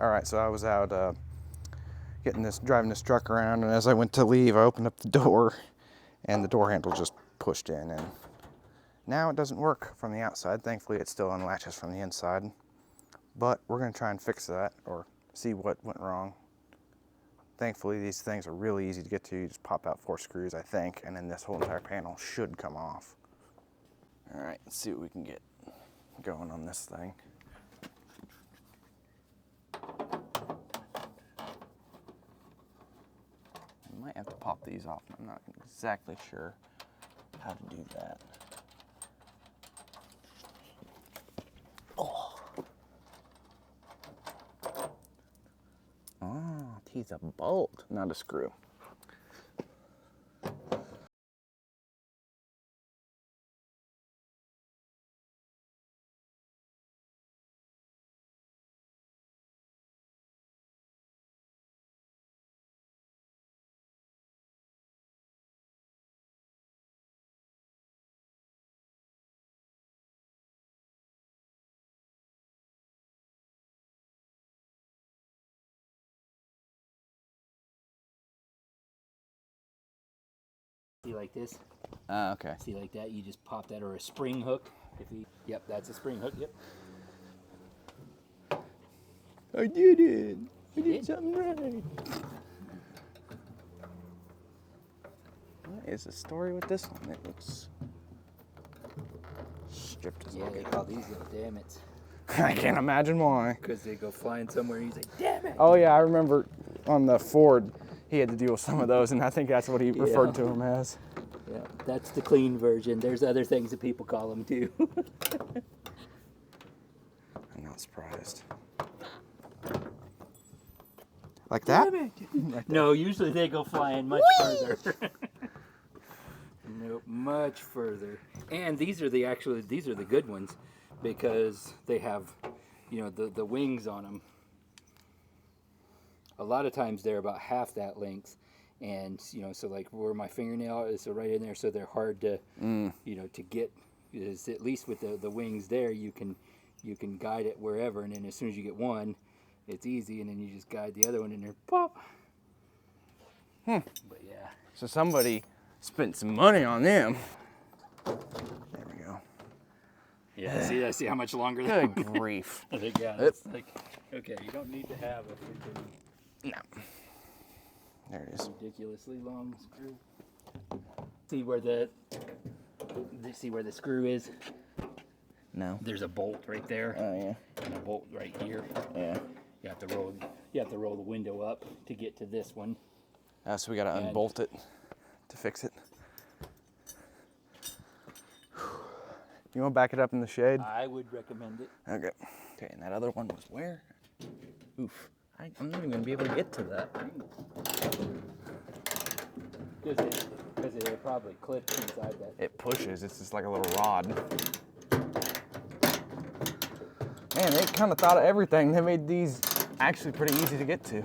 All right, so I was out driving this truck around, and as I went to leave, I opened up the door, and the door handle just pushed in, and now it doesn't work from the outside. Thankfully, it still unlatches from the inside, but we're gonna try and fix that or see what went wrong. Thankfully, these things are really easy to get to. You just pop out 4 screws, I think, and then this whole entire panel should come off. All right, let's see what we can get going on this thing. I might have to pop these off. I'm not exactly sure how to do that. Oh, he's a bolt, not a screw. See like this? Okay. See like that? You just pop that, or a spring hook. Yep, that's a spring hook. Yep. I did it. I You did something right. What is the story with this one? It looks stripped as Yeah, they call these little damn it. I can't imagine why. Because they go flying somewhere and he's like, damn it. Oh yeah, I remember on the Ford, he had to deal with some of those, and I think that's what he referred to them as. Yeah, that's the clean version. There's other things that people call them too. I'm not surprised. Like that? Right. No, usually they go flying much further. Nope, much further. And these are the good ones because they have, the wings on them. A lot of times they're about half that length, and so like where my fingernail is, so right in there, so they're hard to to get. Is at least with the wings there, you can guide it wherever, and then as soon as you get one, it's easy, and then you just guide the other one in there, pop. But yeah. So somebody spent some money on them. There we go. Yeah, see how much longer. Good grief. I think, yeah, it's like, okay, you don't need to have a freaking No. There it is. ridiculously long screw. See where the screw is? No. There's a bolt right there. Oh yeah. And a bolt right here. Yeah. You have to roll the window up to get to this one. So we gotta unbolt it to fix it. You want to back it up in the shade? I would recommend it. Okay. Okay, and that other one was where? Oof. I'm not even gonna be able to get to that. Because it probably clips inside that. It pushes. It's just like a little rod. Man, they kind of thought of everything. They made these actually pretty easy to get to.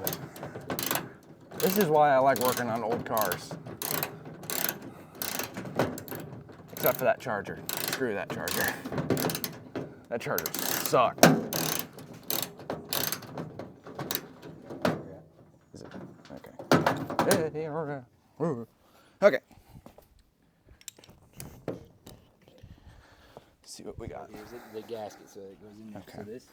This is why I like working on old cars. Except for that charger. Screw that charger. That charger sucked. Is it? Okay. Okay. Let's see what we got. Here's the gasket, so it goes in there. Okay. So this.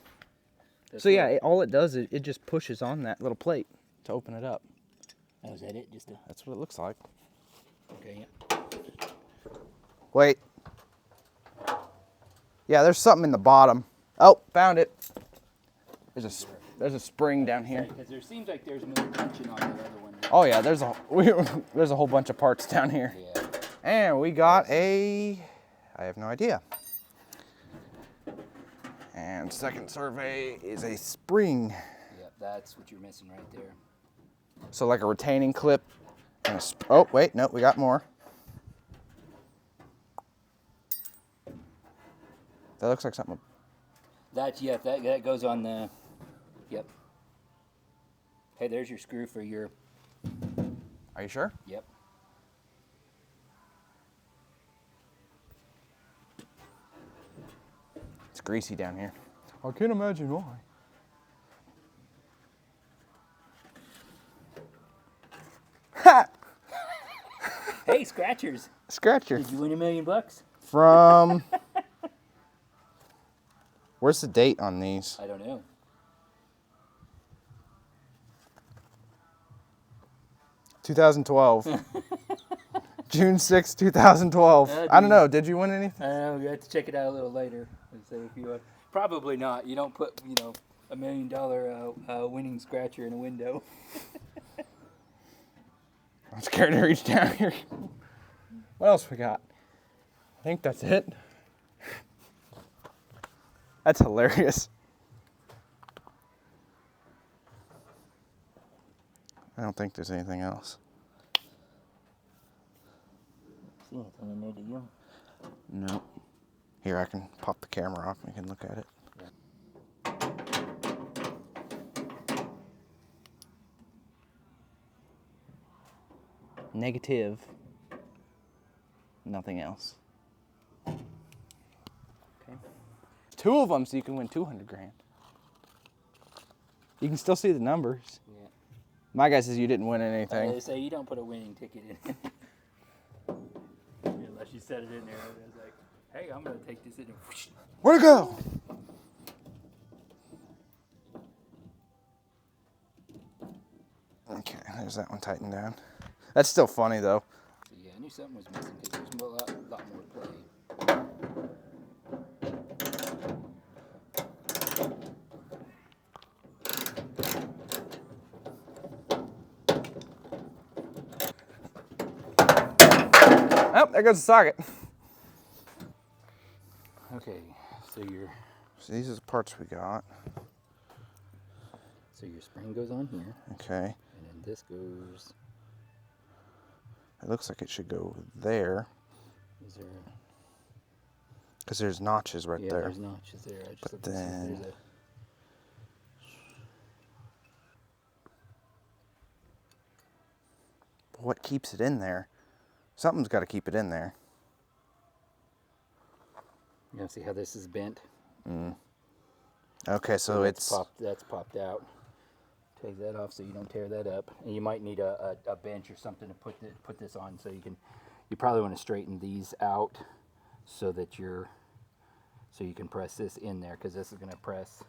So yeah, all it does is it just pushes on that little plate to open it up. Oh, is that it? That's what it looks like. Okay, yeah. Wait. Yeah, there's something in the bottom. Oh, found it. There's a spring down here. Because there seems like there's more tension on the other one. Oh yeah, there's a whole bunch of parts down here. Yeah. And we got I have no idea. And second survey is a spring. Yep, that's what you're missing right there. So like a retaining clip and oh wait, no, we got more. That looks like something. That goes on the. Yep. Hey, there's your screw for your. Are you sure? Yep. It's greasy down here. I can't imagine why. Hey, scratchers. Scratcher. Did you win $1 million? From... Where's the date on these? I don't know. $2012. June 6, 2012. I don't know. Did you win anything? I don't know. You have to check it out a little later. And say if you probably not. You don't put $1 million winning scratcher in a window. I'm scared to reach down here. What else we got? I think that's it. That's hilarious. I don't think there's anything else. See anything in there, do you? No. Here, I can pop the camera off and we can look at it. Negative. Nothing else. Okay. 2 of them, so you can win 200 grand. You can still see the numbers. Yeah. My guess is you didn't win anything. They say you don't put a winning ticket in. Unless you set it in there. I was like, hey, I'm going to take this in and whoosh. Where'd it go? Okay, there's that one tightened down. That's still funny though. So yeah, I knew something was missing because there's a lot more play. Oh, there goes the socket. Okay, so So these are the parts we got. your spring goes on here, Okay. and then this goes. It looks like it should go there. Is there? Because there's notches right Yeah, there. there's notches there. I just But looked to see if then- there's a. What keeps it in there? Something's got to keep it in there. You know, see how this is bent? Okay, so it's... That's popped out. Take that off so you don't tear that up. And you might need a bench or something to put this on, so you probably want to straighten these out so that you can press this in there, because this is going to press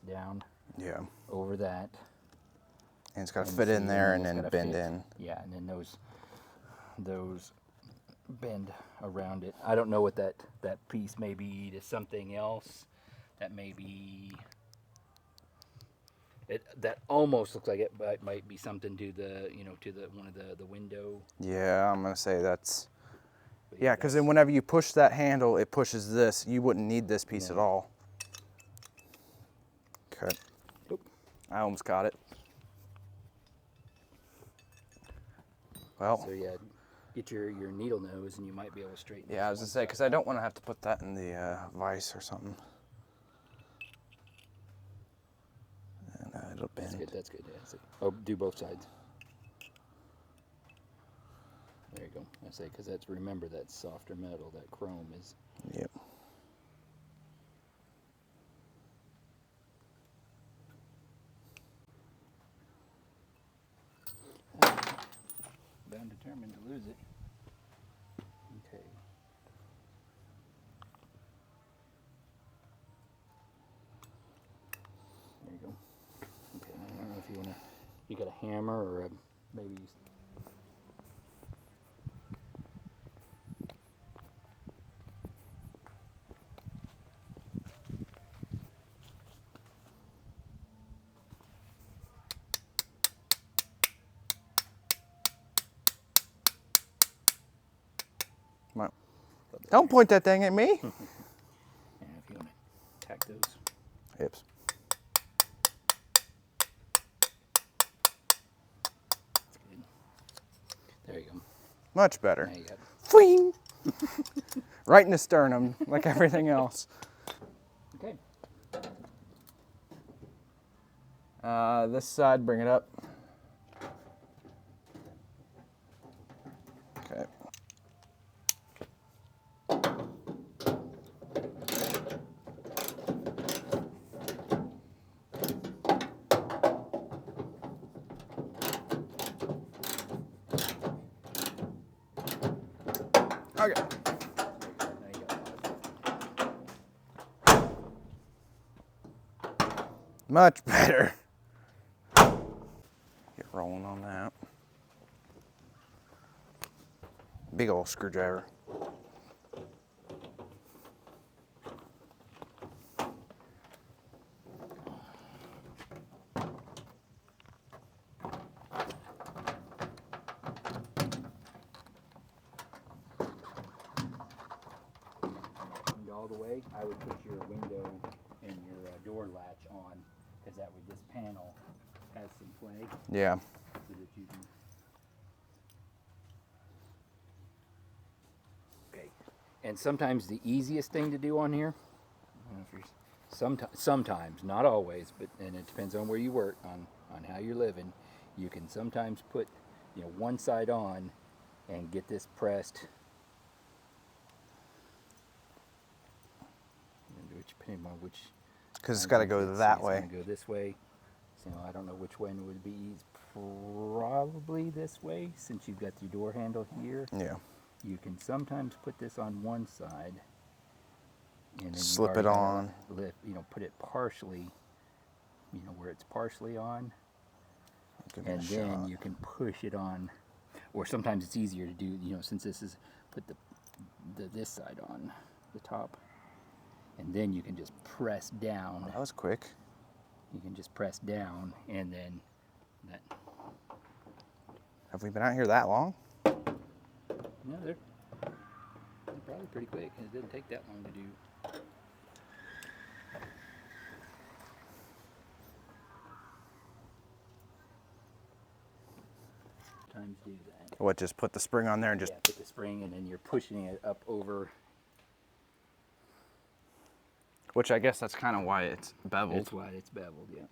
down Yeah. over that. And it's got to And fit in see, there and and it's then gotta bend fit. in. Yeah, and then those bend around it. I don't know what that piece may be to something else. That may be. That almost looks like it might be something to the one of the window. Yeah, I'm going to say that's... But Yeah, because then whenever you push that handle, it pushes this. You wouldn't need this piece at No. all. Okay. Oop. I almost got it. Well, So yeah, get your needle nose and you might be able to straighten. yeah, I was going to say, because I don't want to have to put that in the vise or something. And it'll bend. That's good. That's good. Yeah, so, do both sides. There you go. I say because remember that's softer metal. That chrome is. Yep. Bound determined to lose it. Okay. There you go. Okay. I don't know if you got a hammer or maybe. Well, don't point that thing at me. Yeah, if you want to tack those. Hips. That's good. There you go. Much better. Now you got. Fwing! Right in the sternum, like everything else. Okay. This side, bring it up. Okay. Okay. Now you got Much better. Get rolling on that. Big old screwdriver. all the way, I would put your window and your door latch on, because that way this panel has some play. Yeah. So that you can... Okay. And sometimes the easiest thing to do on here, I don't know if you're, sometimes, not always, but and it depends on where you work, on how you're living. You can sometimes put, one side on and get this pressed. Depending on which, because it's got to go that way. It's going to go this way. So I don't know which one would be. Probably this way, since you've got your door handle here. Yeah. You can sometimes put this on one side, and then slip it on. Lift, put it partially, where it's partially on, and then you can push it on. Or sometimes it's easier to do, since this is, put this side on the top. And then you can just press down. That was quick. You can just press down, and then that. Have we been out here that long? No, they're probably pretty quick. It didn't take that long to do. Sometimes do that. What, just put the spring on there and just... Yeah, put the spring, and then you're pushing it up over. Which I guess that's kind of why it's beveled. That's why it's beveled, yeah.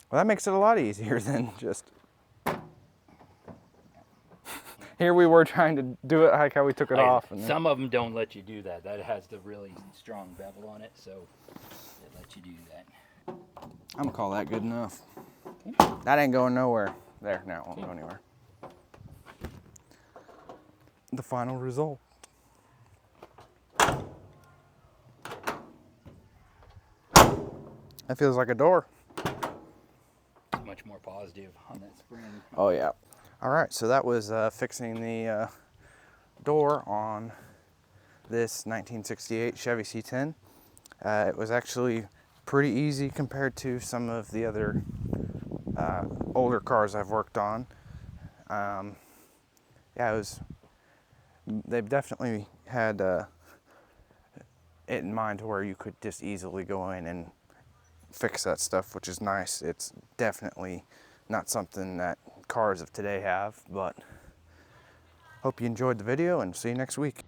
Well, that makes it a lot easier than just... Here we were trying to do it like how we took it off. And some of them don't let you do that. That has the really strong bevel on it, so it lets you do that. I'm gonna call that good enough. Okay. That ain't going nowhere. There, now it won't go anywhere. The final result. That feels like a door. Much more positive on that spring. Oh yeah. All right, so that was fixing the door on this 1968 Chevy C-10. It was actually pretty easy compared to some of the other older cars I've worked on. Yeah, it was. They've definitely had it in mind to where you could just easily go in and fix that stuff, which is nice. It's definitely not something that cars of today have, but hope you enjoyed the video and see you next week.